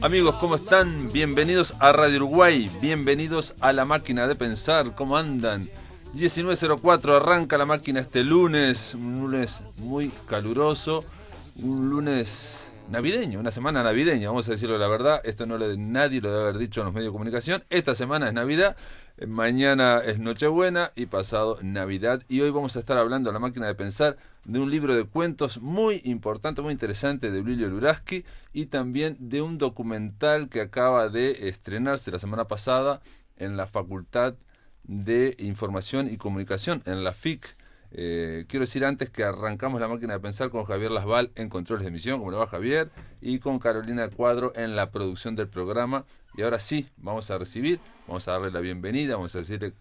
Amigos, ¿cómo están? Bienvenidos a Radio Uruguay, bienvenidos a La Máquina de Pensar, ¿cómo andan? 19:04, arranca La Máquina este lunes, un lunes muy caluroso, un lunes navideño, una semana navideña, vamos a decirlo la verdad, esto nadie lo debe haber dicho en los medios de comunicación, esta semana es Navidad, mañana es Nochebuena y pasado Navidad, y hoy vamos a estar hablando a La Máquina de Pensar de un libro de cuentos muy importante, muy interesante de Blilio Luraski, y también de un documental que acaba de estrenarse la semana pasada en la Facultad de Información y Comunicación, en la FIC. Quiero decir antes que arrancamos La Máquina de Pensar con Javier Lasval en controles de emisión, ¿cómo le va Javier? Y con Carolina Cuadro en la producción del programa. Y ahora sí, vamos a darle la bienvenida, vamos a decirle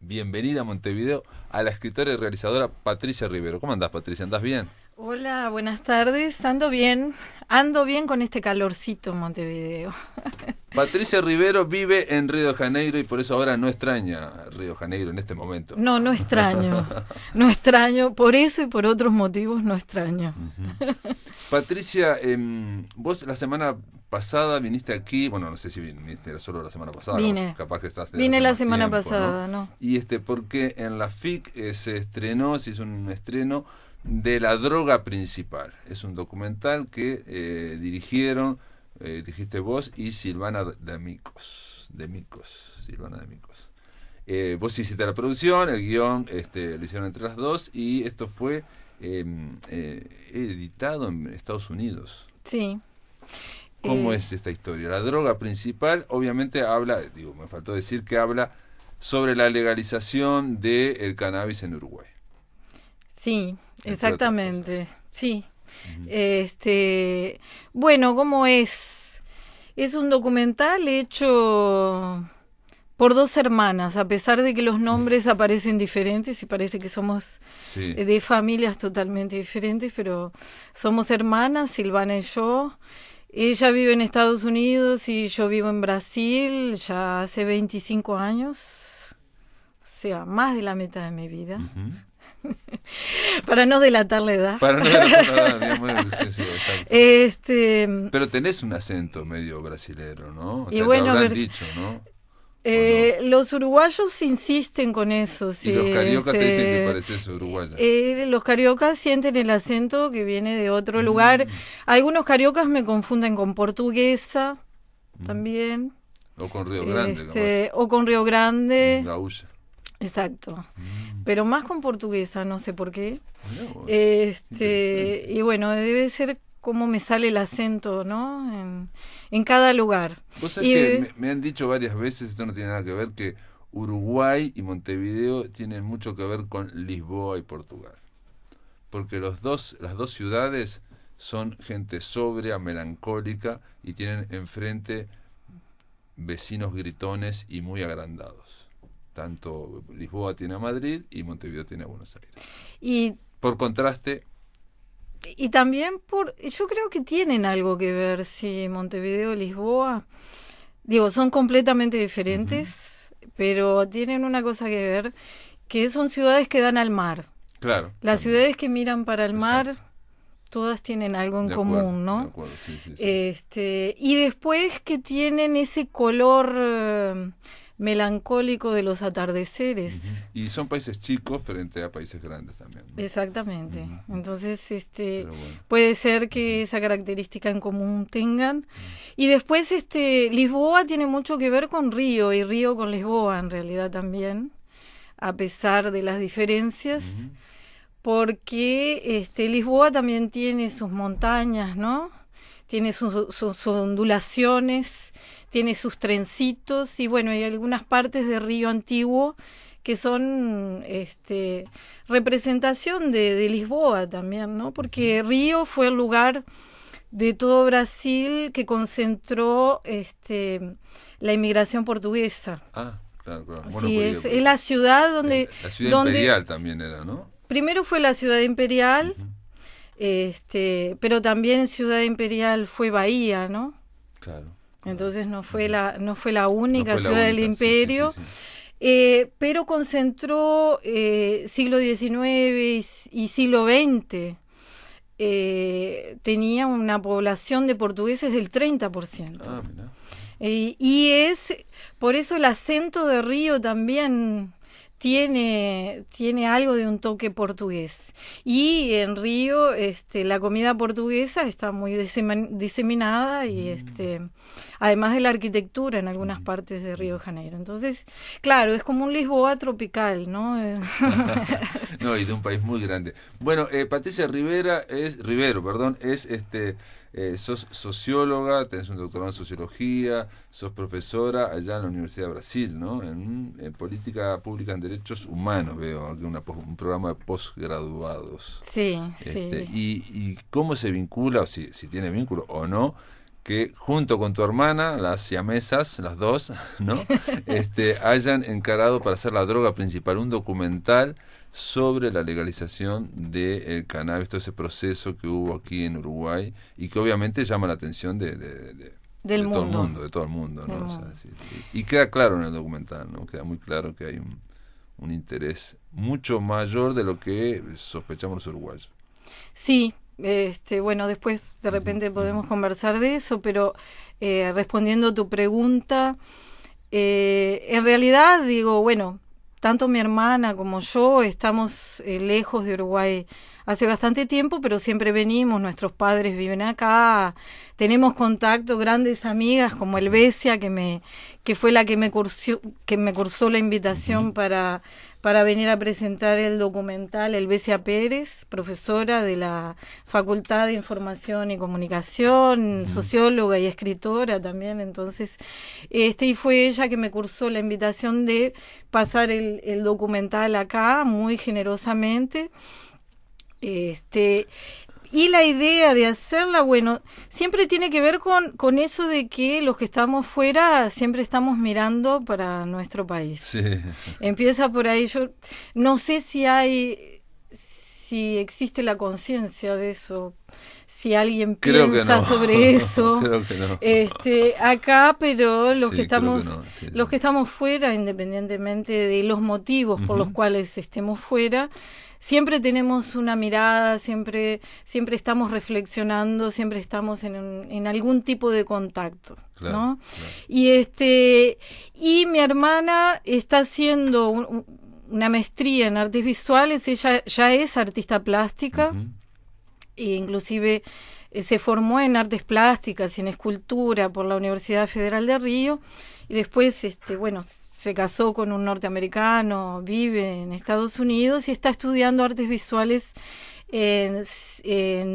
bienvenida a Montevideo a la escritora y realizadora Patricia Rivero. ¿Cómo andás, Patricia? ¿Andás bien? Hola, buenas tardes. Ando bien con este calorcito en Montevideo. Patricia Rivero vive en Río de Janeiro y por eso ahora no extraña Río de Janeiro en este momento. No extraño, por eso y por otros motivos no extraño. Uh-huh. Patricia, vos la semana pasada viniste aquí, bueno, no sé si viniste solo la semana pasada, Vine. Capaz que estás Vine la semana tiempo, pasada, ¿no? Y porque en la FIC se hizo un estreno de La Droga Principal. Es un documental que dirigieron, dijiste vos, y Silvana D'Amicos. Silvana D'Amicos. Vos hiciste la producción, el guión lo hicieron entre las dos, y esto fue editado en Estados Unidos. Sí. ¿Cómo es esta historia? La Droga Principal, obviamente me faltó decir que habla sobre la legalización del cannabis en Uruguay. Sí, exactamente, sí. Uh-huh. Bueno, ¿cómo es? Es un documental hecho por dos hermanas, a pesar de que los nombres aparecen diferentes y parece que somos de familias totalmente diferentes, pero somos hermanas, Silvana y yo. Ella vive en Estados Unidos y yo vivo en Brasil ya hace 25 años, o sea, más de la mitad de mi vida. Uh-huh. Para no delatar la edad. Digamos, sí, exacto. Pero tenés un acento medio brasilero, ¿no? Y bueno, lo habrán dicho, ¿no? Los uruguayos insisten con eso. Sí, y los cariocas te dicen que pareces uruguaya. Los cariocas sienten el acento que viene de otro lugar. Algunos cariocas me confunden con portuguesa también. O con Río Grande. O con Río Grande. Gaúcha. Exacto. Pero más con portuguesa, no sé por qué. No, y bueno, debe ser cómo me sale el acento, ¿no? En cada lugar. Vos sabés que me han dicho varias veces, esto no tiene nada que ver, que Uruguay y Montevideo tienen mucho que ver con Lisboa y Portugal. Porque las dos ciudades son gente sobria, melancólica, y tienen enfrente vecinos gritones y muy agrandados. Tanto Lisboa tiene a Madrid y Montevideo tiene a Buenos Aires. Y por contraste... Y también yo creo que tienen algo que ver, sí, Montevideo y Lisboa. Son completamente diferentes, uh-huh, pero tienen una cosa que ver, que son ciudades que dan al mar. Claro. Las ciudades que miran para el mar, todas tienen algo en común, ¿no? De acuerdo, sí. Y después que tienen ese color melancólico de los atardeceres. Uh-huh. Y son países chicos frente a países grandes también, ¿no? Exactamente. Uh-huh. Entonces, bueno, puede ser que esa característica en común tengan. Uh-huh. Y después, Lisboa tiene mucho que ver con Río, y Río con Lisboa en realidad también, a pesar de las diferencias, uh-huh, porque Lisboa también tiene sus montañas, ¿no? Tiene sus ondulaciones, tiene sus trencitos, y bueno, hay algunas partes de Río Antiguo que son representación de Lisboa también, ¿no? Porque Río fue el lugar de todo Brasil que concentró la inmigración portuguesa. Ah, claro. Bueno, sí, es la ciudad donde... La ciudad imperial también era, ¿no? Primero fue la ciudad imperial, uh-huh, pero también ciudad imperial fue Bahía, ¿no? Claro. Entonces no fue la única ciudad del imperio, sí. Pero concentró siglo XIX y siglo XX tenía una población de portugueses del 30%. Ah, mirá. Y por eso el acento de Río también tiene algo de un toque portugués. Y en Río la comida portuguesa está muy diseminada y además de la arquitectura en algunas partes de Río de Janeiro. Entonces, claro, es como un Lisboa tropical, ¿no? No, y de un país muy grande. Bueno, Patricia Rivero, sos socióloga, tenés un doctorado en sociología, sos profesora allá en la Universidad de Brasil, ¿no? En política pública en derechos humanos, veo aquí un programa de posgraduados. Sí, sí. Y cómo se vincula, o si tiene vínculo o no, que junto con tu hermana, las siamesas, las dos, ¿no? Hayan encarado para hacer la droga principal un documental sobre la legalización del cannabis, todo ese proceso que hubo aquí en Uruguay y que obviamente llama la atención de todo el mundo, ¿no? O sea, sí. Y queda claro en el documental, ¿no? Queda muy claro que hay un interés mucho mayor de lo que sospechamos los uruguayos. Sí. Bueno, después de repente podemos conversar de eso, pero respondiendo a tu pregunta, en realidad digo, bueno, tanto mi hermana como yo estamos lejos de Uruguay hace bastante tiempo, pero siempre venimos, nuestros padres viven acá, tenemos contacto, grandes amigas como Elvesia, que fue la que me cursó la invitación para venir a presentar el documental, Elvesia Pérez, profesora de la Facultad de Información y Comunicación, socióloga y escritora también. Entonces, y fue ella que me cursó la invitación de pasar el documental acá muy generosamente. Y la idea de hacerla, bueno, siempre tiene que ver con eso de que los que estamos fuera siempre estamos mirando para nuestro país. Sí. Empieza por ahí. Yo no sé si existe la conciencia de eso, si alguien piensa sobre eso. Creo que no. Acá, pero los Sí, que estamos, creo que no, sí, los que estamos fuera, independientemente de los motivos por los cuales estemos fuera, siempre tenemos una mirada, siempre estamos reflexionando, siempre estamos en algún tipo de contacto, claro, ¿no? Claro. Y mi hermana está haciendo una maestría en artes visuales. Ella ya es artista plástica, e inclusive se formó en artes plásticas y en escultura por la Universidad Federal de Río, y después, se casó con un norteamericano, vive en Estados Unidos y está estudiando artes visuales en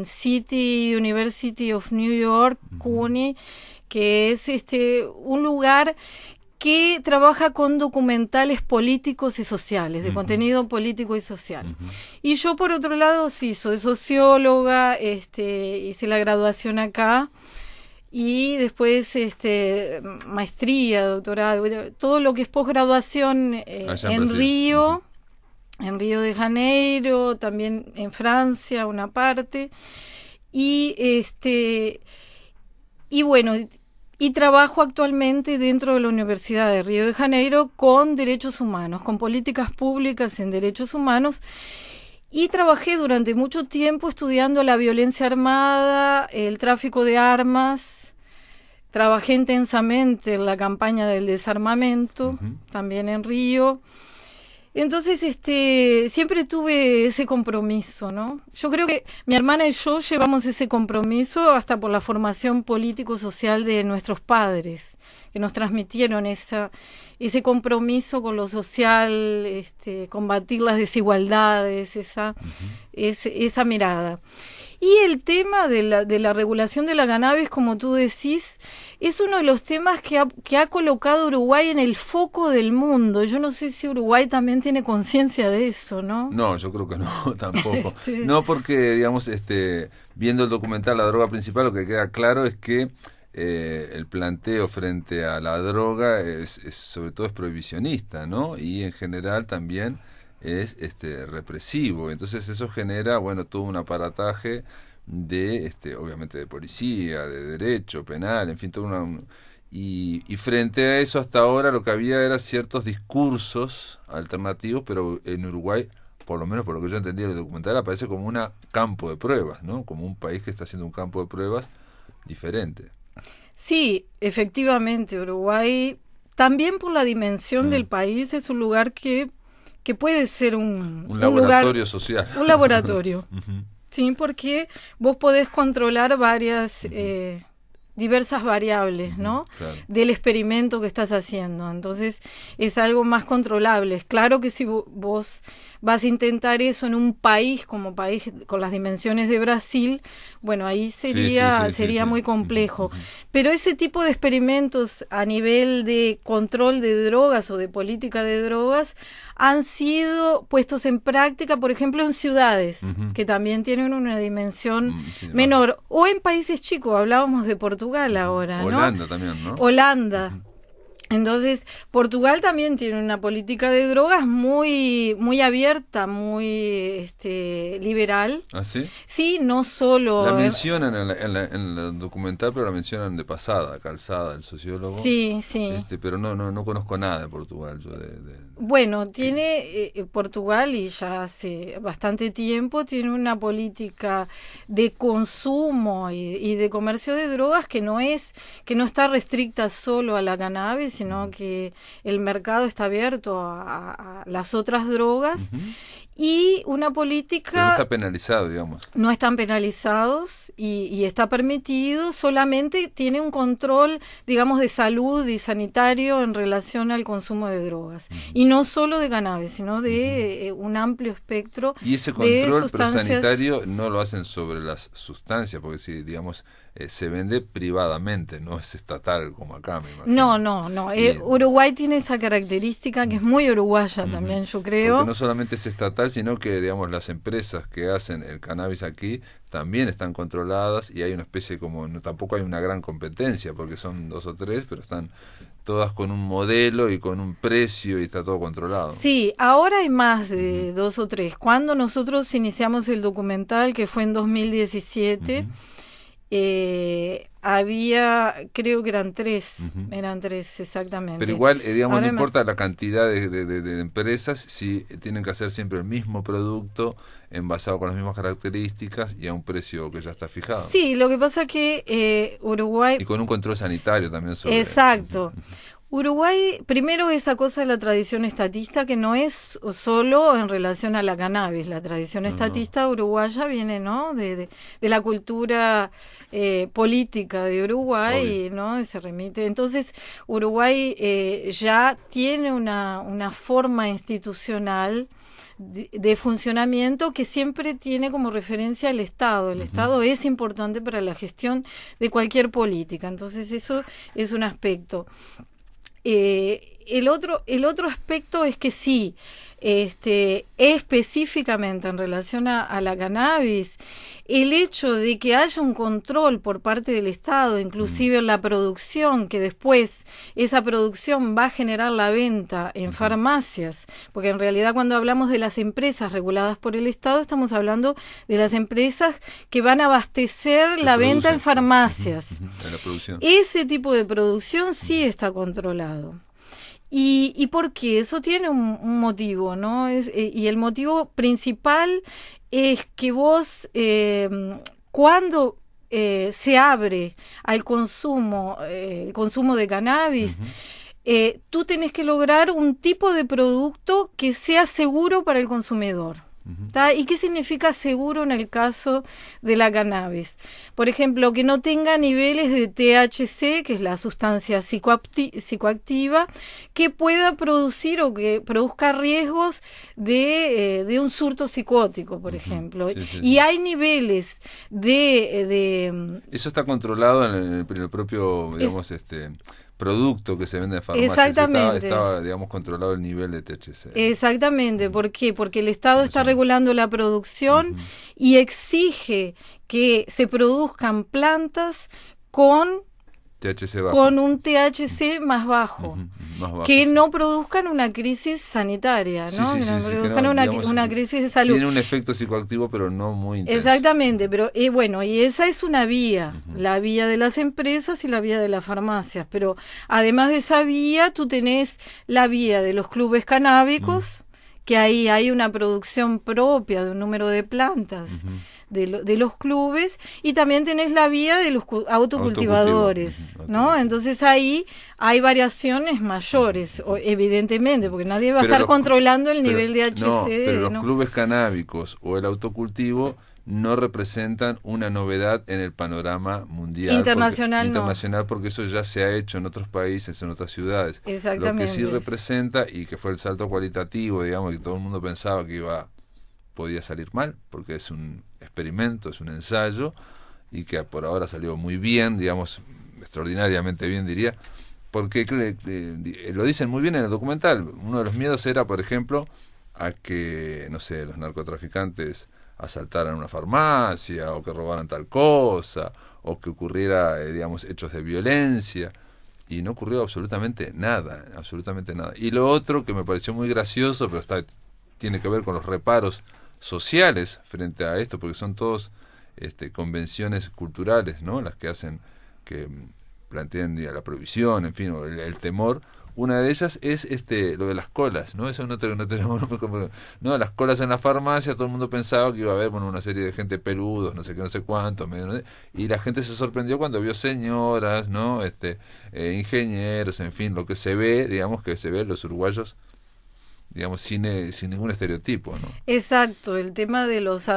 City University of New York, CUNY, que es un lugar que trabaja con documentales políticos y sociales, de contenido político y social. Y yo, por otro lado, sí, soy socióloga, hice la graduación acá, y después maestría, doctorado, todo lo que es posgraduación en Río, en Río de Janeiro, también en Francia, una parte, y bueno, y trabajo actualmente dentro de la Universidad de Río de Janeiro con derechos humanos, con políticas públicas en derechos humanos. Y trabajé durante mucho tiempo estudiando la violencia armada, el tráfico de armas. Trabajé intensamente en la campaña del desarmamento, también en Río. Entonces, siempre tuve ese compromiso, ¿no? Yo creo que mi hermana y yo llevamos ese compromiso hasta por la formación político-social de nuestros padres, que nos transmitieron ese compromiso con lo social, combatir las desigualdades, esa mirada. Y el tema de la regulación de la cannabis, como tú decís, es uno de los temas que ha colocado Uruguay en el foco del mundo. Yo no sé si Uruguay también tiene conciencia de eso, ¿no? No, yo creo que no, tampoco. No, porque, digamos, viendo el documental La Droga Principal, lo que queda claro es que el planteo frente a la droga sobre todo es prohibicionista, ¿no? Y en general también es represivo. Entonces eso genera, bueno, todo un aparataje de obviamente de policía, de derecho penal, en fin, todo y frente a eso hasta ahora lo que había era ciertos discursos alternativos, pero en Uruguay por lo menos por lo que yo entendí del documental, aparece como un campo de pruebas, ¿no? Como un país que está haciendo un campo de pruebas diferente. Sí, efectivamente, Uruguay, también por la dimensión del país, es un lugar que puede ser un laboratorio lugar, social. Un laboratorio, sí, porque vos podés controlar varias... diversas variables, ¿no? Claro. Del experimento que estás haciendo. Entonces, es algo más controlable. Es claro que si vos vas a intentar eso en un país como país con las dimensiones de Brasil, bueno, ahí sería muy complejo. Pero ese tipo de experimentos a nivel de control de drogas o de política de drogas han sido puestos en práctica, por ejemplo, en ciudades, que también tienen una dimensión menor, o en países chicos. Hablábamos de Portugal ahora, ¿no? Holanda también, ¿no? Holanda. Entonces, Portugal también tiene una política de drogas muy abierta, muy liberal. ¿Ah, sí? Sí, no solo... La mencionan en el documental, pero la mencionan de pasada, Calzada, el sociólogo. Sí, sí. Pero no conozco nada de Portugal. Yo Bueno, tiene Portugal, y ya hace bastante tiempo, tiene una política de consumo y de comercio de drogas que no está restricta solo a la cannabis, sino que el mercado está abierto a las otras drogas. Y una política... Pero no está penalizado, digamos. No están penalizados y está permitido, solamente tiene un control, digamos, de salud y sanitario en relación al consumo de drogas. Y no solo de cannabis, sino de un amplio espectro de sustancias. Y ese control pero sanitario no lo hacen sobre las sustancias, porque si, digamos, se vende privadamente, no es estatal como acá, me imagino. No. Uruguay tiene esa característica que es muy uruguaya también, yo creo. Porque no solamente es estatal, sino que, digamos, las empresas que hacen el cannabis aquí también están controladas y hay una especie tampoco hay una gran competencia, porque son 2 o 3, pero están todas con un modelo y con un precio y está todo controlado. Sí, ahora hay más de 2 o 3. Cuando nosotros iniciamos el documental, que fue en 2017, había, creo que eran 3, eran 3 exactamente. Pero igual, digamos, ahora no importa la cantidad de empresas, si tienen que hacer siempre el mismo producto envasado con las mismas características y a un precio que ya está fijado. Sí, lo que pasa es que Uruguay... Y con un control sanitario también sobre... Exacto. Uruguay, primero, esa cosa de la tradición estatista, que no es solo en relación a la cannabis. La tradición estatista uruguaya viene, ¿no?, de la cultura política de Uruguay, ¿no?, se remite. Entonces, Uruguay ya tiene una forma institucional de funcionamiento que siempre tiene como referencia al Estado. El Estado es importante para la gestión de cualquier política. Entonces, eso es un aspecto. El otro aspecto es que sí, específicamente en relación a la cannabis, el hecho de que haya un control por parte del Estado, inclusive en la producción, que después esa producción va a generar la venta en farmacias, porque en realidad cuando hablamos de las empresas reguladas por el Estado, estamos hablando de las empresas que van a abastecer la venta en farmacias. En la producción. Ese tipo de producción sí está controlado. ¿Y por qué? Eso tiene un motivo, ¿no? Y el motivo principal es que vos, cuando se abre al consumo, el consumo de cannabis, tú tenés que lograr un tipo de producto que sea seguro para el consumidor. ¿Y qué significa seguro en el caso de la cannabis? Por ejemplo, que no tenga niveles de THC, que es la sustancia psicoactiva, que pueda producir o que produzca riesgos de un surto psicótico, por ejemplo. Y hay niveles de... Eso está controlado en el propio, digamos, producto que se vende en farmacia. Exactamente. Estaba, digamos, controlado el nivel de THC. Exactamente. ¿Por qué? Porque el Estado está regulando la producción y exige que se produzcan plantas con THC bajo. Con un THC más bajo, más bajo, que no produzcan una crisis sanitaria, ¿no? Que no produzcan una crisis de salud. Tiene un efecto psicoactivo, pero no muy intenso. Exactamente, pero bueno, y esa es una vía, la vía de las empresas y la vía de las farmacias, pero además de esa vía, tú tenés la vía de los clubes canábicos, que ahí hay una producción propia de un número de plantas de los clubes, y también tenés la vía de los autocultivadores, ¿no? Entonces ahí hay variaciones mayores, evidentemente, porque nadie va a estar controlando el nivel de HCD. Pero los clubes canábicos o el autocultivo no representan una novedad en el panorama mundial. Internacional, porque eso ya se ha hecho en otros países, en otras ciudades. Exactamente. Lo que sí representa, y que fue el salto cualitativo, digamos, que todo el mundo pensaba que podía salir mal, porque es un experimento, es un ensayo, y que por ahora salió muy bien, digamos, extraordinariamente bien, diría, porque lo dicen muy bien en el documental. Uno de los miedos era, por ejemplo, a que, no sé, los narcotraficantes asaltaran una farmacia, o que robaran tal cosa, o que ocurriera, digamos, hechos de violencia, y no ocurrió absolutamente nada. Y lo otro que me pareció muy gracioso, pero tiene que ver con los reparos sociales frente a esto, porque son todos convenciones culturales, ¿no?, las que hacen, que plantean la prohibición, en fin, o el temor. Una de ellas es lo de las colas, ¿no? Eso no tenemos, no, las colas en la farmacia. Todo el mundo pensaba que iba a haber, bueno, una serie de gente peludos, no sé qué, no sé cuánto, y la gente se sorprendió cuando vio señoras, ¿no? Ingenieros, en fin, lo que se ve, digamos, que se ve los uruguayos, digamos, sin ningún estereotipo, ¿no? Exacto, el tema de los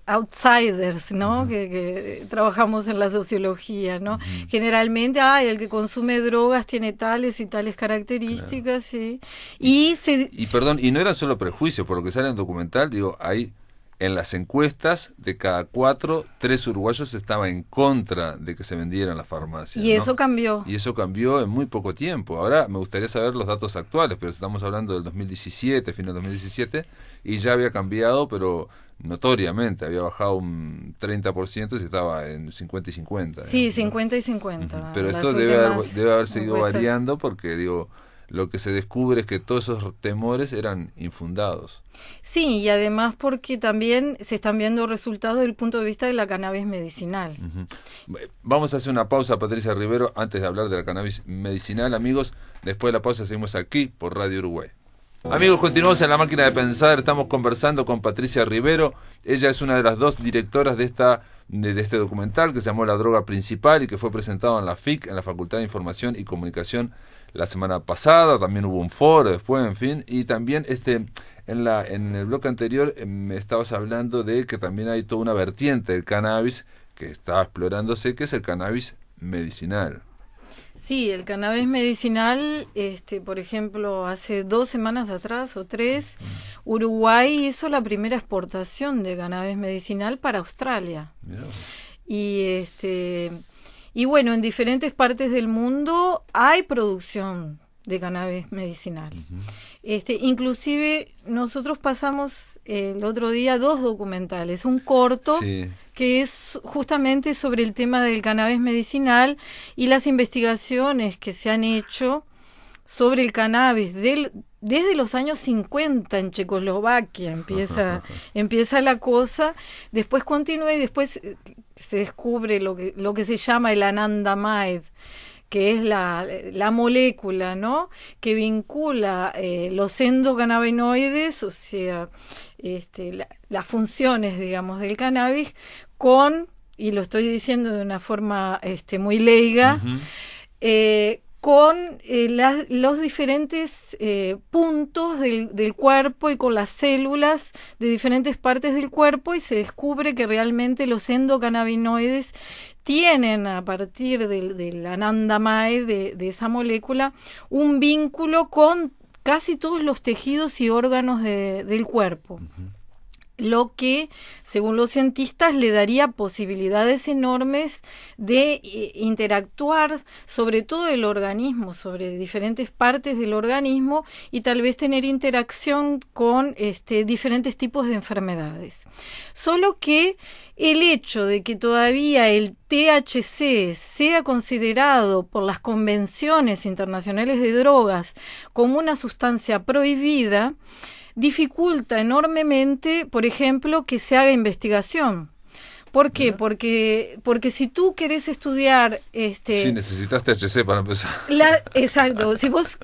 outsiders, ¿no? Que trabajamos en la sociología, ¿no? Generalmente, el que consume drogas tiene tales y tales características, claro. Sí. Y no eran solo prejuicios, por lo que sale en el documental, digo, hay en las encuestas, de cada 4, 3 uruguayos estaban en contra de que se vendieran las farmacias. Y eso cambió. Y eso cambió en muy poco tiempo. Ahora me gustaría saber los datos actuales, pero estamos hablando del 2017, final del 2017, y ya había cambiado, pero notoriamente, había bajado un 30% y estaba en 50 y 50. Sí, 50 y 50. Pero esto debe haber seguido variando, porque digo, lo que se descubre es que todos esos temores eran infundados. Sí, y además porque también se están viendo resultados desde el punto de vista de la cannabis medicinal. Vamos a hacer una pausa, Patricia Rivero, antes de hablar de la cannabis medicinal, amigos. Después de la pausa seguimos aquí por Radio Uruguay. Amigos, continuamos en La Máquina de Pensar. Estamos conversando con Patricia Rivero. Ella es una de las 2 directoras de este documental que se llamó La Droga Principal y que fue presentado en la FIC, en la Facultad de Información y Comunicación, la semana pasada. También hubo un foro después, en fin, y también en el bloque anterior me estabas hablando de que también hay toda una vertiente del cannabis que está explorándose, que es el cannabis medicinal. Sí, el cannabis medicinal, por ejemplo, hace 2 semanas atrás o 3, Uruguay hizo la primera exportación de cannabis medicinal para Australia. Mirá. Y bueno, en diferentes partes del mundo hay producción de cannabis medicinal. Inclusive nosotros pasamos el otro día 2 documentales, un corto, sí, que es justamente sobre el tema del cannabis medicinal y las investigaciones que se han hecho sobre el cannabis desde los años 50 en Checoslovaquia empieza la cosa, después continúa y después se descubre lo que se llama el anandamide, que es la molécula, ¿no?, que vincula los endocannabinoides, o sea, las funciones, digamos, del cannabis con, y lo estoy diciendo de una forma muy leiga, con los diferentes puntos del cuerpo y con las células de diferentes partes del cuerpo, y se descubre que realmente los endocannabinoides tienen, a partir del anandamide, de esa molécula, un vínculo con casi todos los tejidos y órganos del cuerpo. Lo que, según los cientistas, le daría posibilidades enormes de interactuar sobre todo el organismo, sobre diferentes partes del organismo, y tal vez tener interacción con diferentes tipos de enfermedades. Solo que el hecho de que todavía el THC sea considerado por las convenciones internacionales de drogas como una sustancia prohibida dificulta enormemente, por ejemplo, que se haga investigación, ¿Por qué? Porque si tú querés estudiar... Sí, necesitas THC para empezar. Exacto. Si vos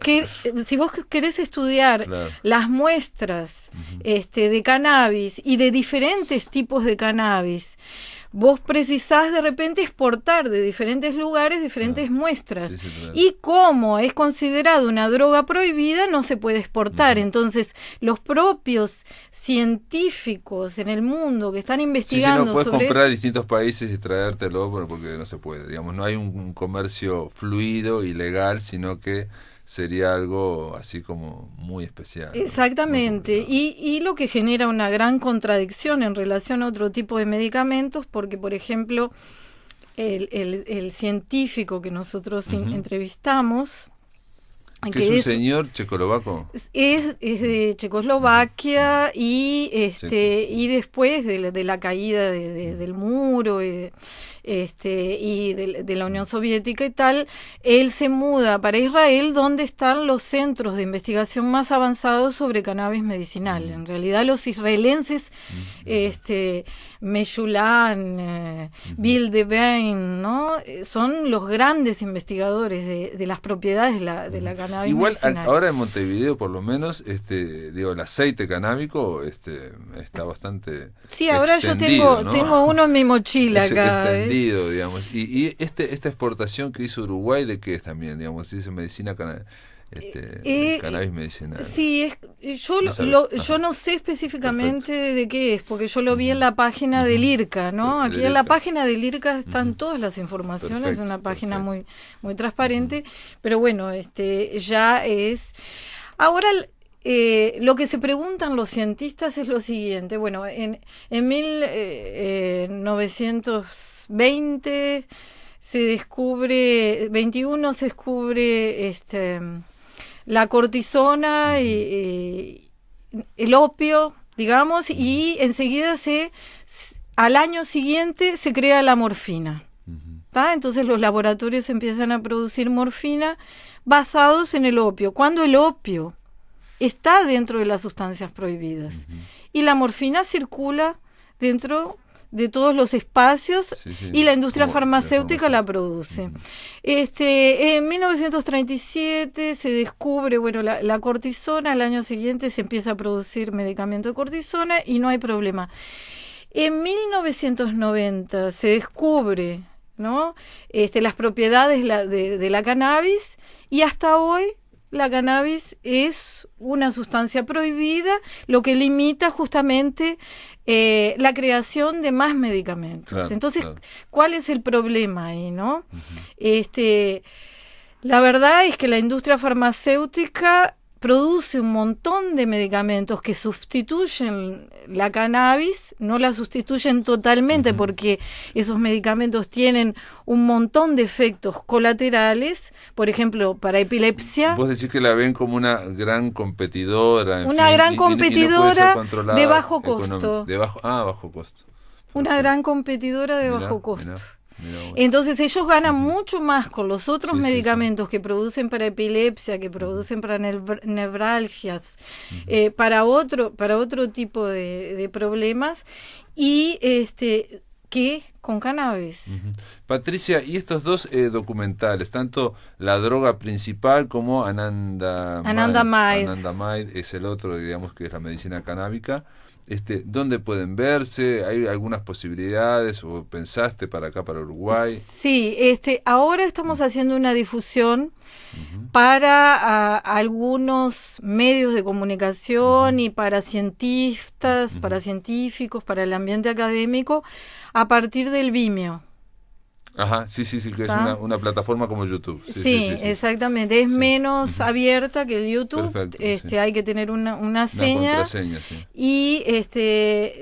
querés estudiar las muestras de cannabis y de diferentes tipos de cannabis, vos precisás de repente exportar de diferentes lugares diferentes muestras. Y como es considerado una droga prohibida, no se puede exportar. Entonces, los propios científicos en el mundo que están investigando no puedes comprar distintos países y traértelo, porque no se puede. Digamos, no hay un comercio fluido y legal, sino que sería algo así como muy especial. Exactamente, y lo que genera una gran contradicción en relación a otro tipo de medicamentos, porque por ejemplo el científico que nosotros entrevistamos, que es un señor checoslovaco, es de Checoslovaquia y después de la caída del muro y de la Unión Soviética y tal, él se muda para Israel, donde están los centros de investigación más avanzados sobre cannabis medicinal. En realidad los israelenses, Meshulam, Bill Devine, ¿no? Son los grandes investigadores de las propiedades de la cannabis igual medicinal. Ahora en Montevideo por lo menos el aceite canábico está bastante ahora yo tengo uno en mi mochila acá, digamos, y esta exportación que hizo Uruguay, ¿de qué es también? Digamos, dice medicina cannabis medicinal. Sí, yo no sé específicamente de qué es, porque yo lo vi en la página del IRCA, ¿no? Aquí en la página del IRCA están todas las informaciones, es una página muy, muy transparente, pero bueno, ya es... Ahora... lo que se preguntan los cientistas es lo siguiente. Bueno, en 1920 se descubre la cortisona y el opio, digamos, y enseguida al año siguiente se crea la morfina. Entonces los laboratorios empiezan a producir morfina basados en el opio. Cuando el opio está dentro de las sustancias prohibidas. Y la morfina circula dentro de todos los espacios y la industria farmacéutica la produce. En 1937 se descubre, la cortisona, al año siguiente se empieza a producir medicamento de cortisona y no hay problema. En 1990 se descubre, ¿no? Las propiedades de la cannabis y hasta hoy la cannabis es una sustancia prohibida, lo que limita justamente la creación de más medicamentos. Entonces, ¿cuál es el problema ahí, no? La verdad es que la industria farmacéutica produce un montón de medicamentos que sustituyen la cannabis, no la sustituyen totalmente porque esos medicamentos tienen un montón de efectos colaterales, por ejemplo, para epilepsia. Vos decís que la ven como una gran competidora. Gran competidora de bajo costo. Bajo costo. Una gran competidora de bajo costo. Entonces ellos ganan mucho más con los otros medicamentos que producen para epilepsia, que producen para nevralgias, para otro tipo de problemas y que con cannabis. Patricia, y estos dos documentales, tanto La droga principal como Anandamide es el otro, digamos, que es la medicina canábica. ¿Dónde pueden verse? ¿Hay algunas posibilidades o pensaste para acá, para Uruguay? Sí, ahora estamos haciendo una difusión para algunos medios de comunicación y para cientistas, para científicos, para el ambiente académico, a partir del Vimeo. Ajá, sí, que es una plataforma como YouTube. Sí, exactamente, es menos abierta que el YouTube. Perfecto, hay que tener una seña, contraseña, y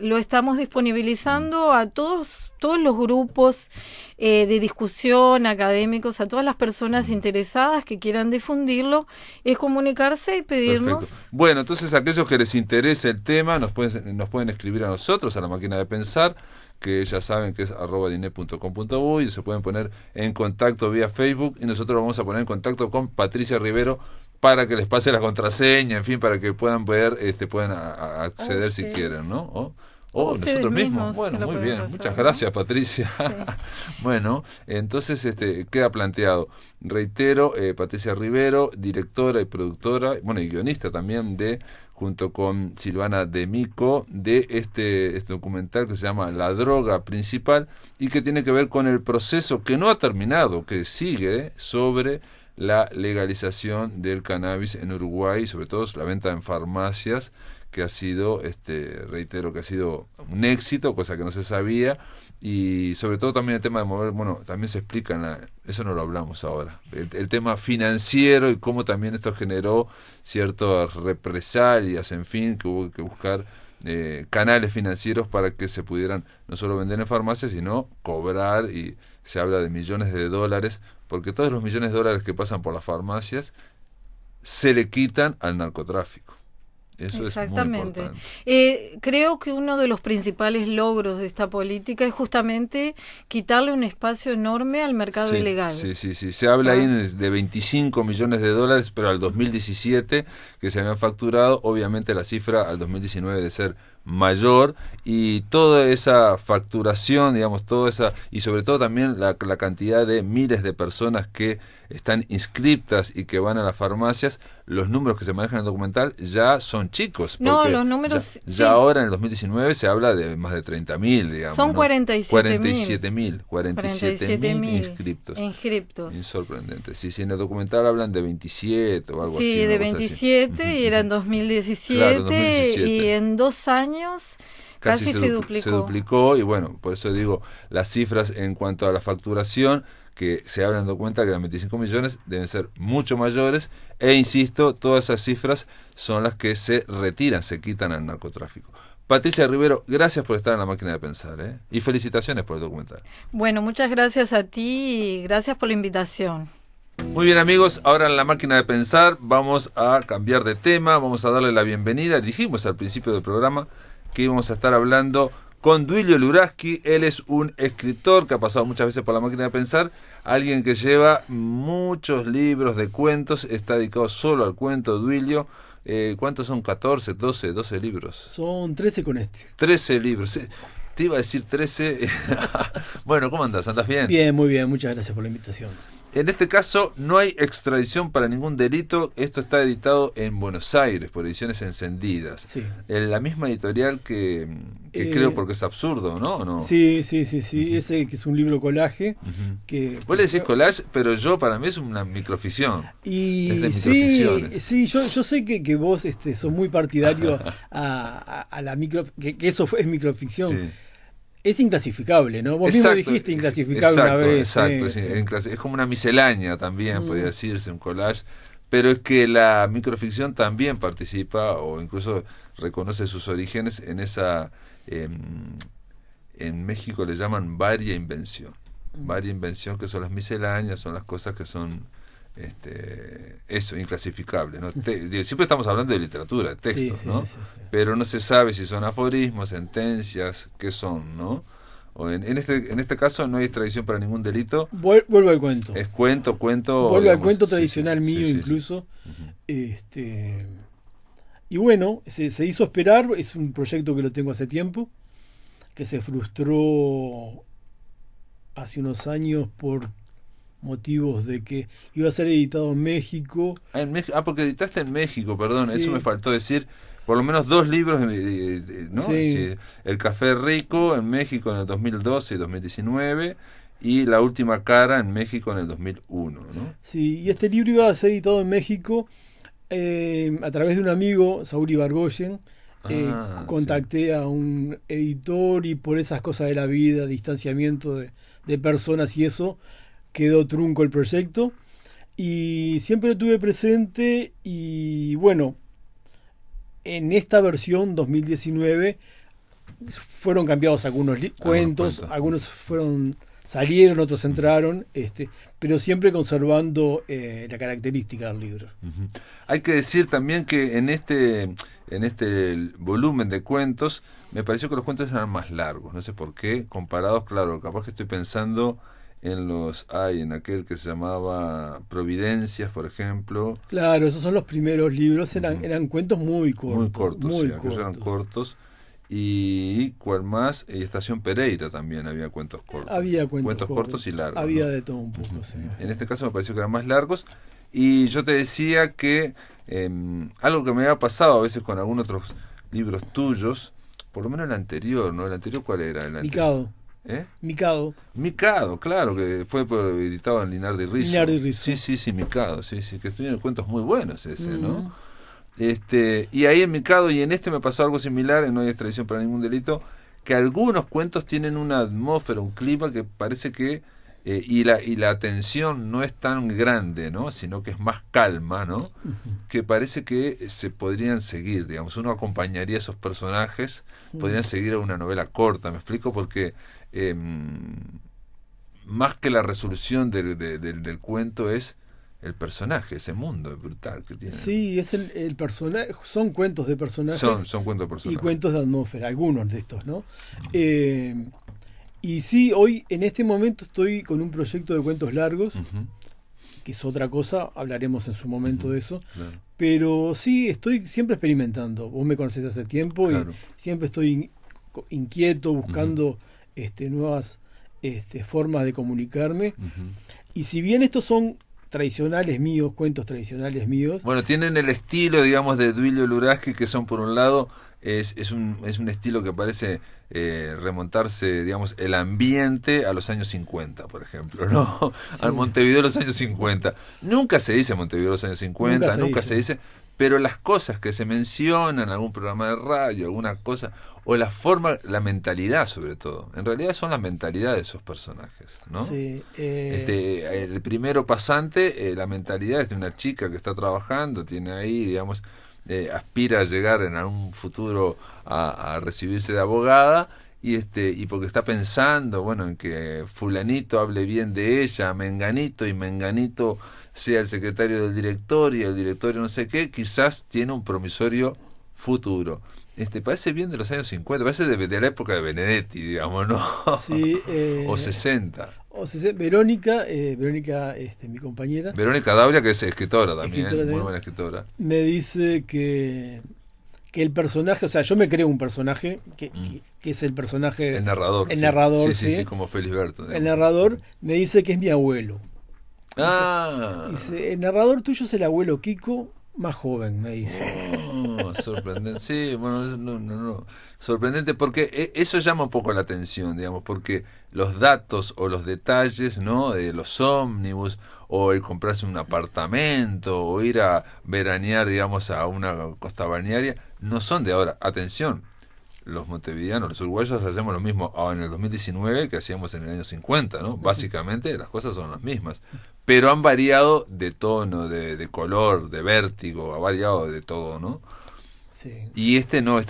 lo estamos disponibilizando a todos los grupos de discusión, académicos, a todas las personas interesadas que quieran difundirlo, es comunicarse y pedirnos. Perfecto. Bueno, entonces aquellos que les interese el tema nos pueden escribir a nosotros, a La Máquina de Pensar, que ya saben que es @dinet.com.uy, y se pueden poner en contacto vía Facebook, y nosotros vamos a poner en contacto con Patricia Rivero para que les pase la contraseña, en fin, para que puedan ver, puedan acceder si quieren, ¿no? Nosotros mismos. Bueno, muy bien. Pasar, Muchas gracias, Patricia. Sí. Bueno, entonces queda planteado. Reitero, Patricia Rivero, directora y productora, y guionista también junto con Silvana D'Amico, de este documental que se llama La droga principal y que tiene que ver con el proceso que no ha terminado, que sigue sobre la legalización del cannabis en Uruguay, sobre todo la venta en farmacias, que ha sido, reitero, que ha sido un éxito, cosa que no se sabía, y sobre todo también el tema de mover, también se explica, eso no lo hablamos ahora, el tema financiero y cómo también esto generó ciertas represalias, en fin, que hubo que buscar canales financieros para que se pudieran no solo vender en farmacias, sino cobrar, y se habla de millones de dólares, porque todos los millones de dólares que pasan por las farmacias se le quitan al narcotráfico. Eso exactamente. Es muy importante. Creo que uno de los principales logros de esta política es justamente quitarle un espacio enorme al mercado ilegal. Sí. Se habla ahí de 25 millones de dólares, pero al 2017 que se habían facturado, obviamente la cifra al 2019 debe ser mayor, y toda esa facturación, digamos, y sobre todo también la cantidad de miles de personas que están inscriptas y que van a las farmacias, los números que se manejan en el documental ya son chicos. No, los números... Ya ahora en el 2019 se habla de más de 30.000, digamos. Son 47.000 inscriptos. Insorprendente. Sí, en el documental hablan de 27 o algo así. Sí, de 27 y era en 2017, claro, 2017 y en 2 años... Casi se duplicó. Se duplicó, y por eso digo, las cifras en cuanto a la facturación que se hablan dando cuenta que eran 25 millones deben ser mucho mayores, e insisto, todas esas cifras son las que se retiran, se quitan al narcotráfico. Patricia Rivero, gracias por estar en La Máquina de Pensar, y felicitaciones por el documental. Bueno, muchas gracias a ti y gracias por la invitación. Muy bien, amigos, ahora en La Máquina de Pensar vamos a cambiar de tema, vamos a darle la bienvenida. Dijimos al principio del programa que íbamos a estar hablando con Duilio Luraski. Él es un escritor que ha pasado muchas veces por La Máquina de Pensar, alguien que lleva muchos libros de cuentos, está dedicado solo al cuento. Duilio, ¿cuántos son? 14, 12 libros. Son 13 con 13 libros. Te iba a decir 13. Bueno, ¿cómo andás? ¿Andás bien? Bien, muy bien, muchas gracias por la invitación. En este caso no hay extradición para ningún delito. Esto está editado en Buenos Aires por Ediciones Encendidas. Sí. En la misma editorial que creo, porque es absurdo, ¿no? ¿No? Sí. Ese que es un libro collage. Uh-huh. Vos le decís collage, pero para mí es una microficción. Y es de microficciones. Sí, yo sé que vos sos muy partidario a la micro, que eso es microficción. Sí. Es inclasificable, ¿no? Vos mismo dijiste inclasificable una vez. Exacto, sí. Es como una miscelánea también, podría decirse, un collage. Pero es que la microficción también participa, o incluso reconoce sus orígenes en esa... en México le llaman varia invención. Varia invención, que son las misceláneas, son las cosas que son... eso, inclasificable, ¿no? Siempre estamos hablando de literatura, de textos, ¿no? Sí. Pero no se sabe si son aforismos, sentencias, qué son, ¿no? O en este caso no hay extradición para ningún delito. Vuelvo al cuento. Es cuento. Vuelvo al cuento tradicional mío incluso. Uh-huh. Y bueno, se hizo esperar. Es un proyecto que lo tengo hace tiempo, que se frustró hace unos años por motivos de que iba a ser editado en México. Porque editaste en México, perdón, eso me faltó decir. Por lo menos 2 libros, ¿no? Sí. El Café Rico en México en el 2012 y 2019, y La Última Cara en México en el 2001, ¿no? Sí, y este libro iba a ser editado en México a través de un amigo, Saúl Ibargoyen. Contacté a un editor, y por esas cosas de la vida, distanciamiento de personas y eso, quedó trunco el proyecto, y siempre lo tuve presente. Y bueno, en esta versión 2019 fueron cambiados algunos cuentos, algunos salieron, otros entraron, pero siempre conservando la característica del libro. Uh-huh. Hay que decir también que en este volumen de cuentos me pareció que los cuentos eran más largos, no sé por qué, comparados, claro, capaz que estoy pensando en aquel que se llamaba Providencias, por ejemplo. Claro, esos son los primeros libros, eran cuentos muy cortos. Muy cortos. Eran cortos. y ¿cuál más? Estación Pereira también había cuentos cortos. Había cuentos cortos y largos. Había, ¿no? de todo un poco, sí. En este caso me pareció que eran más largos. Y yo te decía que algo que me había pasado a veces con algunos otros libros tuyos, por lo menos el anterior, ¿no? ¿El anterior cuál era? Mikado. Mikado, claro, que fue editado en Linardi Rizzo. Sí, Mikado, sí, que estuvieron cuentos muy buenos ese, ¿no? Y ahí en Mikado y en este me pasó algo similar, en No hay extradición para ningún delito, que algunos cuentos tienen una atmósfera, un clima que parece que y la tensión no es tan grande, ¿no? Sino que es más calma, ¿no? Que parece que se podrían seguir, digamos, uno acompañaría a esos personajes, podrían seguir a una novela corta, ¿me explico? Porque más que la resolución del cuento es el personaje, ese mundo brutal que tiene. Sí, es el personaje, son cuentos de personajes. Son cuentos de personajes. Y cuentos de atmósfera, algunos de estos, ¿no? Y sí, hoy en este momento estoy con un proyecto de cuentos largos, que es otra cosa, hablaremos en su momento de eso. Claro. Pero sí, estoy siempre experimentando. Vos me conocés hace tiempo, claro, y siempre estoy inquieto, buscando nuevas formas de comunicarme. Y si bien estos son tradicionales míos, cuentos tradicionales míos. Bueno, tienen el estilo, digamos, de Duilio Luraski, que son, por un lado, es un estilo que parece remontarse, digamos, el ambiente a los años 50, por ejemplo, ¿no? Sí. Al Montevideo de los años 50. Nunca se dice Montevideo de los años 50, nunca se dice, pero las cosas que se mencionan, algún programa de radio, alguna cosa, o la forma, la mentalidad sobre todo, en realidad son las mentalidades de esos personajes, ¿no? Sí, el primero pasante, la mentalidad es de una chica que está trabajando, tiene ahí, digamos, aspira a llegar en algún futuro a recibirse de abogada, y porque está pensando, bueno, en que fulanito hable bien de ella, menganito, y menganito sea el secretario del directorio, y el directorio no sé qué, quizás tiene un promisorio futuro. Parece bien de los años 50, parece de la época de Benedetti, digamos, ¿no? Sí, o 60. Verónica, mi compañera. Verónica Dabria, que es escritora también, muy buena escritora. Me dice que el personaje, o sea, yo me creo un personaje que es el personaje. El narrador. El narrador, sí, como Felisberto. Digamos. El narrador me dice que es mi abuelo. Dice, el narrador tuyo es el abuelo Kiko, más joven, me dice. Sorprendente. Sí, bueno, no. Sorprendente porque eso llama un poco la atención, digamos, porque los datos o los detalles, ¿no? De los ómnibus, o el comprarse un apartamento, o ir a veranear, digamos, a una costa balnearia, no son de ahora. Atención, los montevideanos, los uruguayos hacemos lo mismo en el 2019 que hacíamos en el año 50, ¿no? Básicamente las cosas son las mismas. Pero han variado de tono, de color, de vértigo, ha variado de todo, ¿no? Sí. Y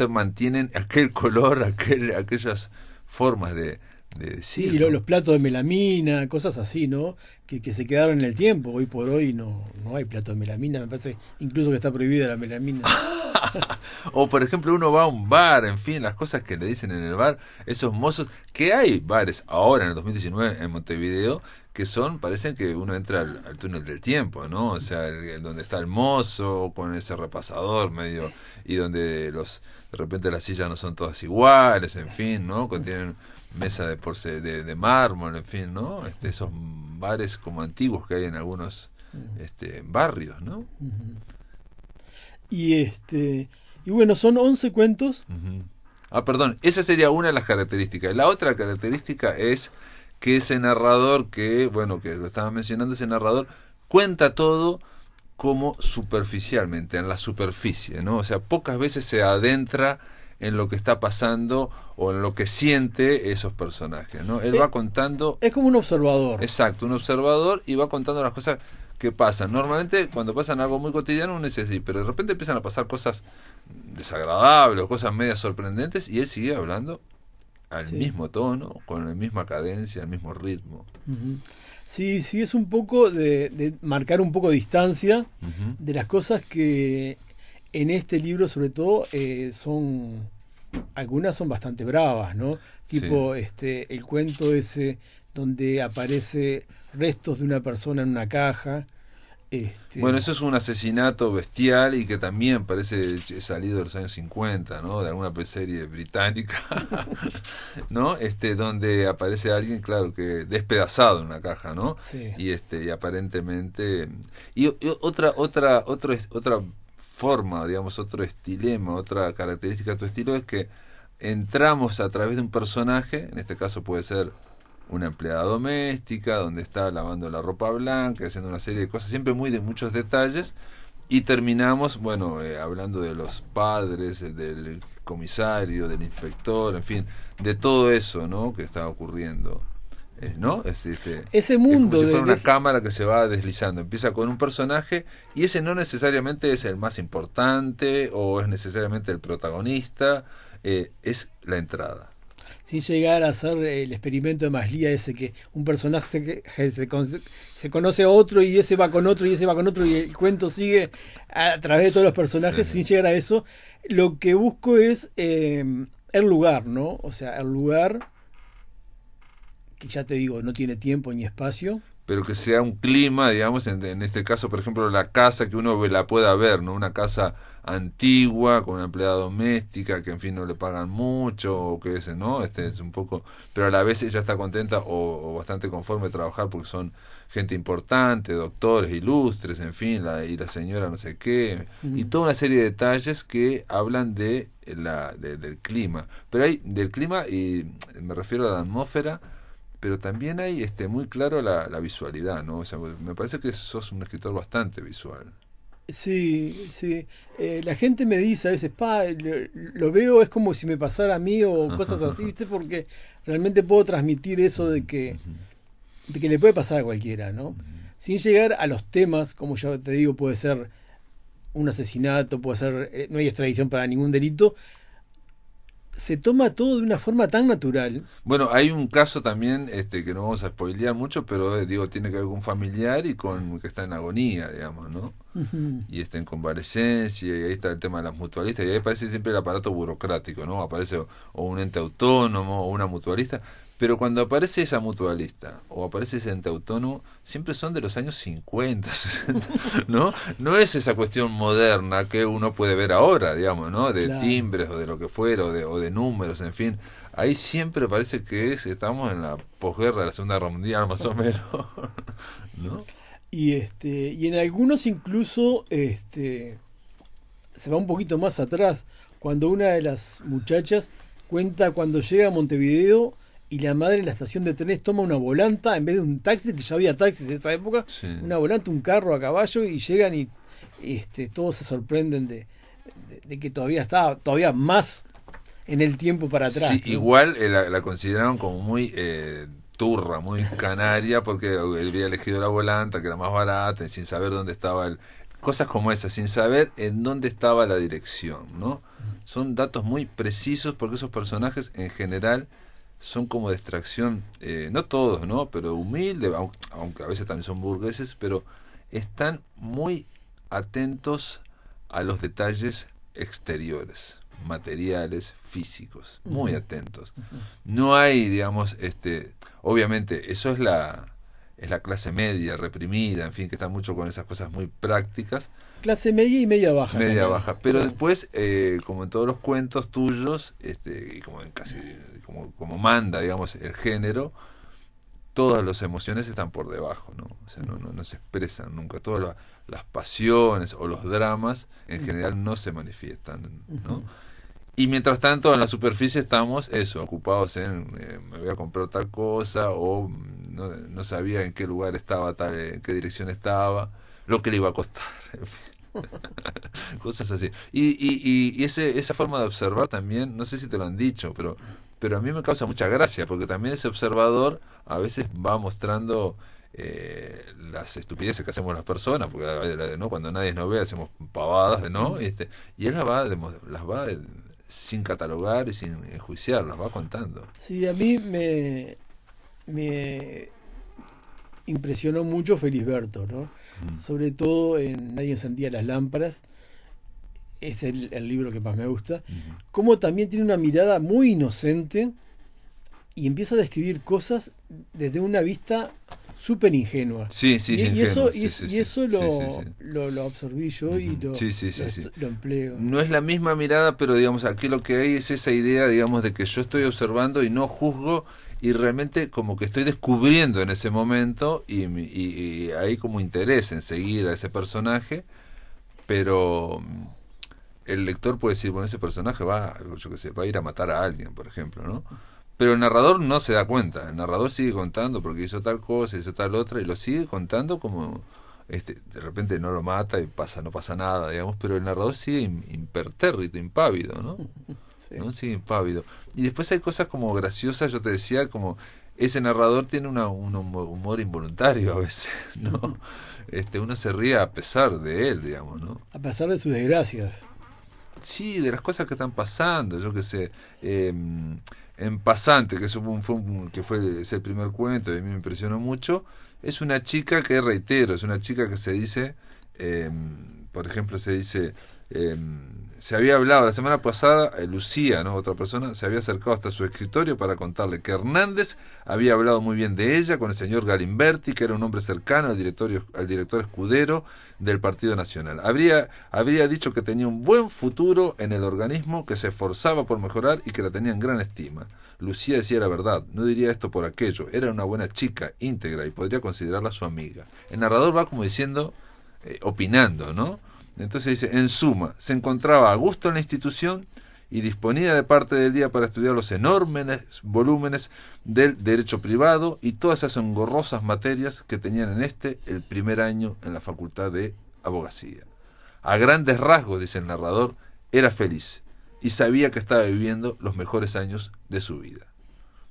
mantienen aquel color, aquellas formas de decir. Sí, ¿no? Los platos de melamina, cosas así, ¿no? Que se quedaron en el tiempo. Hoy por hoy no hay plato de melamina, me parece incluso que está prohibida la melamina. O por ejemplo uno va a un bar, en fin, las cosas que le dicen en el bar, esos mozos, que hay bares ahora en el 2019 en Montevideo, que parecen que uno entra al túnel del tiempo, ¿no? O sea, donde está el mozo con ese repasador medio, y donde de repente las sillas no son todas iguales, en fin, ¿no? Contienen mesa de mármol, en fin, ¿no? Esos bares como antiguos que hay en algunos barrios, ¿no? Y bueno, son 11 cuentos. Perdón, esa sería una de las características. La otra característica es que ese narrador que lo estaba mencionando, ese narrador cuenta todo como superficialmente, en la superficie, ¿no? O sea, pocas veces se adentra en lo que está pasando o en lo que siente esos personajes, ¿no? Él va contando... Es como un observador. Exacto, un observador, y va contando las cosas que pasan. Normalmente cuando pasan algo muy cotidiano uno dice sí, pero de repente empiezan a pasar cosas desagradables o cosas medias sorprendentes, y él sigue hablando al mismo tono, con la misma cadencia, el mismo ritmo. Sí, es un poco de marcar un poco de distancia de las cosas que en este libro sobre todo algunas son bastante bravas, ¿no? Tipo el cuento ese donde aparece restos de una persona en una caja, Bueno, eso es un asesinato bestial y que también parece salido de los años 50, ¿no? De alguna serie británica, ¿no? Donde aparece alguien, claro, que despedazado en una caja, ¿no? Sí. Y aparentemente otra forma, digamos, otro estilema, otra característica de tu estilo es que entramos a través de un personaje, en este caso puede ser una empleada doméstica, donde está lavando la ropa blanca, haciendo una serie de cosas, siempre muy de muchos detalles, y terminamos, bueno, hablando de los padres, del comisario, del inspector, en fin, de todo eso, ¿no?, que está ocurriendo. ¿No? Ese mundo es como si fuera una cámara que se va deslizando. Empieza con un personaje y ese no necesariamente es el más importante o es necesariamente el protagonista, es la entrada. Sin llegar a hacer el experimento de Maslía, ese que un personaje se conoce a otro y ese va con otro y ese va con otro y el cuento sigue a través de todos los personajes, sí. Sin llegar a eso. Lo que busco es el lugar, ¿no? O sea, el lugar que ya te digo, no tiene tiempo ni espacio. Pero que sea un clima, digamos, en este caso, por ejemplo, la casa que uno la pueda ver, ¿no? Una casa antigua, con una empleada doméstica, que en fin no le pagan mucho, o que es, ¿no? Es un poco, pero a la vez ella está contenta o bastante conforme de trabajar porque son gente importante, doctores, ilustres, en fin, y la señora no sé qué, y toda una serie de detalles que hablan de del clima. Pero hay del clima, y me refiero a la atmósfera, pero también hay muy claro la visualidad, ¿no? O sea, me parece que sos un escritor bastante visual. Sí, sí. La gente me dice a veces, lo veo, es como si me pasara a mí o cosas así, ¿viste? Porque realmente puedo transmitir eso de que le puede pasar a cualquiera, ¿no? Sin llegar a los temas, como ya te digo, puede ser un asesinato, puede ser, no hay extradición para ningún delito. Se toma todo de una forma tan natural. Bueno, hay un caso también que no vamos a spoilear mucho, pero digo, tiene que ver con un familiar y con que está en agonía, digamos, ¿no? Y está en convalecencia, y ahí está el tema de las mutualistas, y ahí aparece siempre el aparato burocrático, ¿no? Aparece o un ente autónomo o una mutualista, pero cuando aparece esa mutualista o aparece ese ente autónomo, siempre son de los años 50, 60, ¿no? No es esa cuestión moderna que uno puede ver ahora, digamos, ¿no? De claro, timbres o de lo que fuera, o de números, en fin. Ahí siempre parece que estamos en la posguerra de la Segunda Guerra Mundial, más o menos, ¿no? Y en algunos incluso se va un poquito más atrás, cuando una de las muchachas cuenta cuando llega a Montevideo y la madre en la estación de trenes toma una volanta en vez de un taxi, que ya había taxis en esa época, sí, una volanta, un carro a caballo, y llegan y todos se sorprenden de que todavía está todavía más en el tiempo para atrás. Sí, ¿no? Igual la consideraron como muy turra, muy canaria, porque él había elegido la volanta, que era más barata, sin saber dónde estaba cosas como esas, sin saber en dónde estaba la dirección, ¿no? Son datos muy precisos, porque esos personajes en general son como de extracción, no todos, ¿no? Pero humilde, aunque a veces también son burgueses, pero están muy atentos a los detalles exteriores, materiales, físicos, muy atentos. No hay, digamos, obviamente, eso es la clase media, reprimida, en fin, que está mucho con esas cosas muy prácticas. Clase media y media baja. Media también. Baja, pero después, como en todos los cuentos tuyos, y como en casi como manda, digamos, el género, todas las emociones están por debajo, ¿no? O sea, no se expresan nunca. Todas las pasiones o los dramas en general no se manifiestan, ¿no? Y mientras tanto, en la superficie estamos ocupados en me voy a comprar tal cosa, o no sabía en qué lugar estaba, en qué dirección estaba, lo que le iba a costar, en fin. Cosas así. Y esa forma de observar también, no sé si te lo han dicho, pero a mí me causa mucha gracia, porque también ese observador a veces va mostrando las estupideces que hacemos las personas, porque ¿no? Cuando nadie nos ve hacemos pavadas, ¿no? Y él las va sin catalogar y sin enjuiciar, las va contando. Sí, a mí me impresionó mucho Felisberto, ¿no? Sobre todo en Nadie encendía las lámparas. Es el libro que más me gusta. Como también tiene una mirada muy inocente y empieza a describir cosas desde una vista súper ingenua. Sí, y eso lo absorbí yo y lo empleo. No es la misma mirada, pero digamos, aquí lo que hay es esa idea, digamos, de que yo estoy observando y no juzgo, y realmente como que estoy descubriendo en ese momento, y hay como interés en seguir a ese personaje, pero el lector puede decir, bueno, ese personaje va a ir a matar a alguien, por ejemplo, ¿no? Pero el narrador no se da cuenta, el narrador sigue contando porque hizo tal cosa, hizo tal otra, y lo sigue contando como, de repente no lo mata y no pasa nada, digamos, pero el narrador sigue impertérrito, impávido, ¿no? Sí. ¿No? Sigue impávido. Y después hay cosas como graciosas, yo te decía, como ese narrador tiene un humor involuntario a veces, ¿no? Uno se ríe a pesar de él, digamos, ¿no? A pesar de sus desgracias. Sí, de las cosas que están pasando, yo qué sé. En Pasante, que es el primer cuento, y a mí me impresionó mucho, es una chica que, reitero, es una chica que se dice, por ejemplo, se había hablado la semana pasada, Lucía, ¿no? Otra persona, se había acercado hasta su escritorio para contarle que Hernández había hablado muy bien de ella con el señor Galimberti, que era un hombre cercano al director Escudero del Partido Nacional. Habría dicho que tenía un buen futuro en el organismo, que se esforzaba por mejorar y que la tenía en gran estima. Lucía decía la verdad, no diría esto por aquello, era una buena chica, íntegra, y podría considerarla su amiga. El narrador va como diciendo, opinando, ¿no? Entonces dice, en suma, se encontraba a gusto en la institución y disponía de parte del día para estudiar los enormes volúmenes del derecho privado y todas esas engorrosas materias que tenían el primer año en la facultad de abogacía. A grandes rasgos, dice el narrador, era feliz y sabía que estaba viviendo los mejores años de su vida.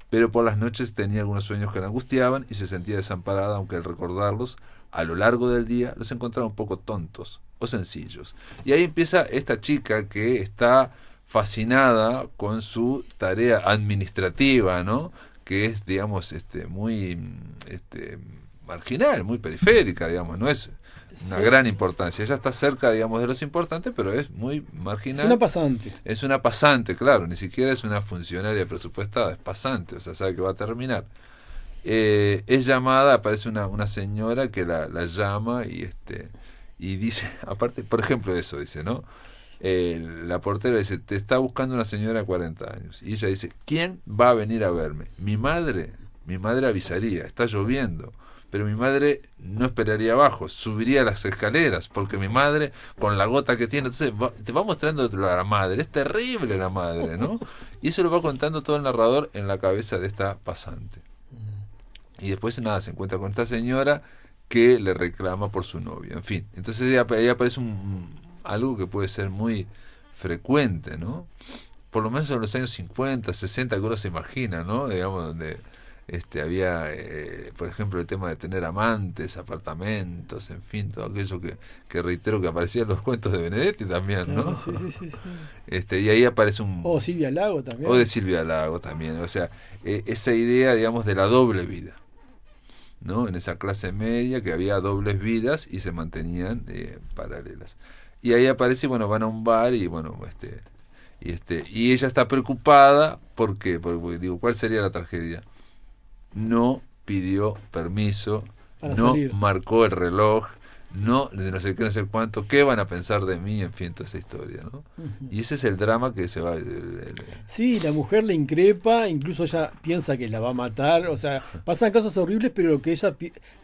Pero por las noches tenía algunos sueños que la angustiaban y se sentía desamparada, aunque al recordarlos a lo largo del día los encontraba un poco tontos o sencillos. Y ahí empieza esta chica que está fascinada con su tarea administrativa, ¿no? Que es, digamos, muy marginal, muy periférica, digamos, no es una gran importancia. Ella está cerca, digamos, de los importantes, pero es muy marginal. Es una pasante. Es una pasante, claro, ni siquiera es una funcionaria presupuestada, es pasante, o sea, sabe que va a terminar. Es llamada, aparece una señora que la llama y dice, aparte, por ejemplo de eso, dice, ¿no? La portera dice, te está buscando una señora de 40 años. Y ella dice, ¿quién va a venir a verme? Mi madre avisaría, está lloviendo. Pero mi madre no esperaría abajo, subiría las escaleras, porque mi madre, con la gota que tiene, entonces te va mostrando a la madre, es terrible la madre, ¿no? Y eso lo va contando todo el narrador en la cabeza de esta pasante. Y después, nada, se encuentra con esta señora que le reclama por su novia, en fin. Entonces ahí aparece algo que puede ser muy frecuente, ¿no? Por lo menos en los años 50, 60, que uno se imagina, ¿no? Digamos, donde había, por ejemplo, el tema de tener amantes, apartamentos, en fin, todo aquello que reitero que aparecía en los cuentos de Benedetti también, ¿no? Sí. Y ahí aparece O Silvia Lago también. O de Silvia Lago también, o sea, esa idea, digamos, de la doble vida, ¿no? En esa clase media que había dobles vidas y se mantenían paralelas. Y ahí aparece, bueno, van a un bar y bueno, y ella está preocupada porque digo, ¿cuál sería la tragedia? No pidió permiso, para no salir. Marcó el reloj, no sé qué, no sé cuánto, ¿qué van a pensar de mí? En fin, toda esa historia, ¿no? Uh-huh. Y ese es el drama que se va... Sí, la mujer le increpa, incluso ella piensa que la va a matar, o sea, pasan cosas horribles, pero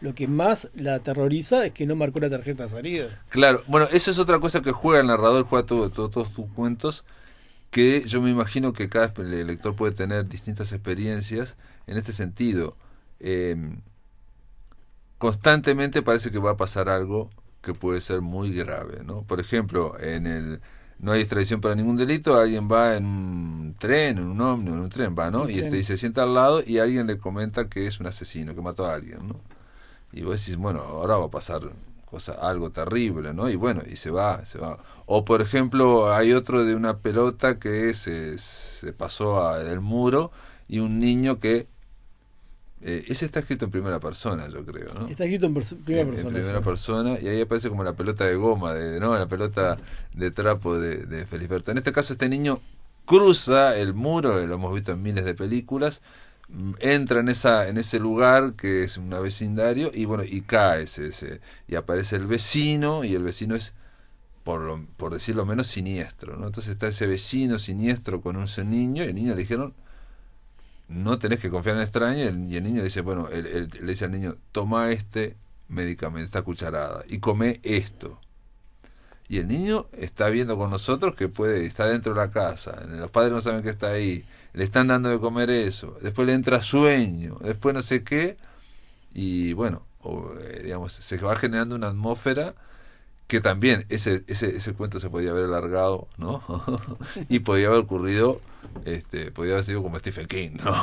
lo que más la aterroriza es que no marcó la tarjeta de salida. Claro, bueno, esa es otra cosa que juega el narrador, juega todos tus cuentos, que yo me imagino que cada lector puede tener distintas experiencias en este sentido. Constantemente parece que va a pasar algo que puede ser muy grave, ¿no? Por ejemplo, no hay extradición para ningún delito, alguien va en un tren, en un ómnibus, en un tren va, ¿no? Y se sienta al lado y alguien le comenta que es un asesino, que mató a alguien, ¿no? Y vos decís, bueno, ahora va a pasar algo terrible, ¿no? Y bueno, y se va. O por ejemplo, hay otro de una pelota que se pasó del muro y un niño que ese está escrito en primera persona, yo creo, ¿no? Está escrito en primera persona. En primera persona, y ahí aparece como la pelota de goma, ¿no? La pelota de trapo de Felisberto. En este caso, este niño cruza el muro, lo hemos visto en miles de películas, entra en ese lugar que es un vecindario y bueno, y cae y aparece el vecino, y el vecino es, por decirlo menos, siniestro, ¿no? Entonces está ese vecino siniestro con un niño, y el niño le dijeron, no tenés que confiar en el extraño, y el niño dice, bueno, le dice al niño, toma este medicamento, esta cucharada, y come esto. Y el niño está viendo con nosotros que está dentro de la casa, los padres no saben que está ahí, le están dando de comer eso, después le entra sueño, después no sé qué, y bueno, digamos, se va generando una atmósfera que también ese cuento se podía haber alargado, ¿no? Y podía haber ocurrido, podía haber sido como Stephen King, ¿no?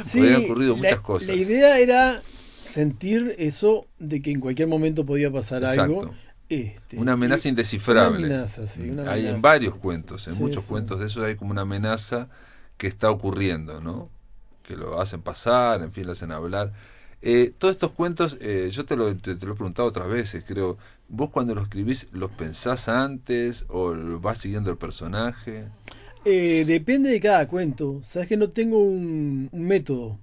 Sí, podían haber ocurrido muchas cosas. La idea era sentir eso de que en cualquier momento podía pasar algo. Una amenaza indescifrable. Una amenaza, sí, una hay amenaza. En varios cuentos, en sí, muchos cuentos de esos hay como una amenaza que está ocurriendo, ¿no? Que lo hacen pasar, en fin, lo hacen hablar. Todos estos cuentos, yo te lo he preguntado otras veces, creo. ¿Vos cuando los escribís los pensás antes o vas siguiendo el personaje? Depende de cada cuento. Sabes que no tengo un método.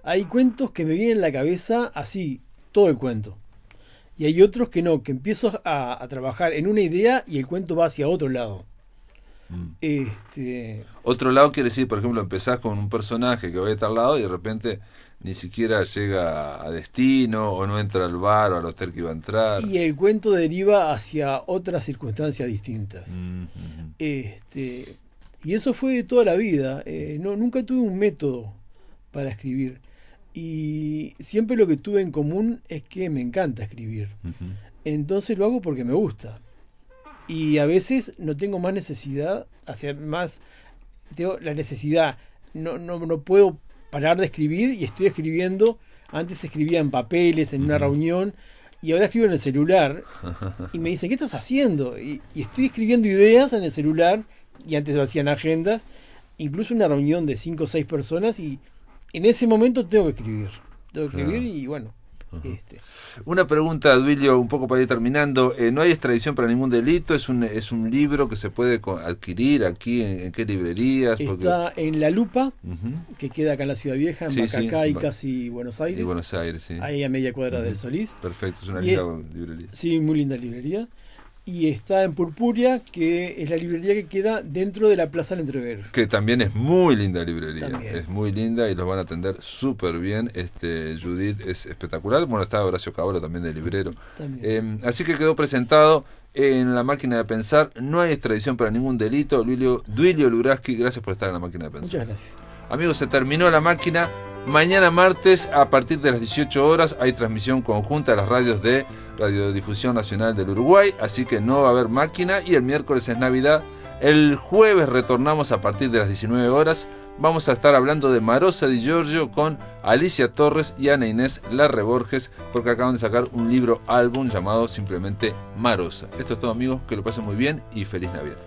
Hay cuentos que me vienen en la cabeza así, todo el cuento. Y hay otros que no, que empiezo a trabajar en una idea y el cuento va hacia otro lado. Otro lado quiere decir, por ejemplo, empezás con un personaje que va de tal lado y de repente ni siquiera llega a destino, o no entra al bar o al hotel que iba a entrar. Y el cuento deriva hacia otras circunstancias distintas. Y eso fue de toda la vida. Nunca tuve un método para escribir. Y siempre lo que tuve en común es que me encanta escribir. Entonces lo hago porque me gusta. Y a veces no tengo más necesidad, tengo la necesidad, no puedo parar de escribir y estoy escribiendo. Antes escribía en papeles, en una reunión, y ahora escribo en el celular. Y me dicen, ¿qué estás haciendo? Y estoy escribiendo ideas en el celular, y antes lo hacían agendas, incluso una reunión de 5 o 6 personas, y en ese momento tengo que escribir. Y bueno. Una pregunta, Duilio, un poco para ir terminando. No hay extradición para ningún delito, es un libro que se puede adquirir aquí, ¿en qué librerías? Está en La Lupa, que queda acá en la Ciudad Vieja, en Bacacá y casi Buenos Aires. Y Buenos Aires, sí. Ahí a media cuadra del Solís. Perfecto, es una linda librería. Sí, muy linda librería. Y está en Purpuria, que es la librería que queda dentro de la Plaza del Entrever. Que también es muy linda librería. También. Es muy linda y los van a atender súper bien. Judith es espectacular. Bueno, está Horacio Cabro también de librero. Así que quedó presentado en La Máquina de Pensar. No hay extradición para ningún delito. Duilio Luraski, gracias por estar en La Máquina de Pensar. Muchas gracias. Amigos, se terminó La Máquina. Mañana martes, a partir de las 18 horas, hay transmisión conjunta de las radios de Radiodifusión Nacional del Uruguay, así que no va a haber máquina, y el miércoles es Navidad. El jueves retornamos a partir de las 19 horas. Vamos a estar hablando de Marosa Di Giorgio con Alicia Torres y Ana Inés Larre Borges, porque acaban de sacar un libro álbum llamado simplemente Marosa. Esto es todo, amigos, que lo pasen muy bien y feliz Navidad.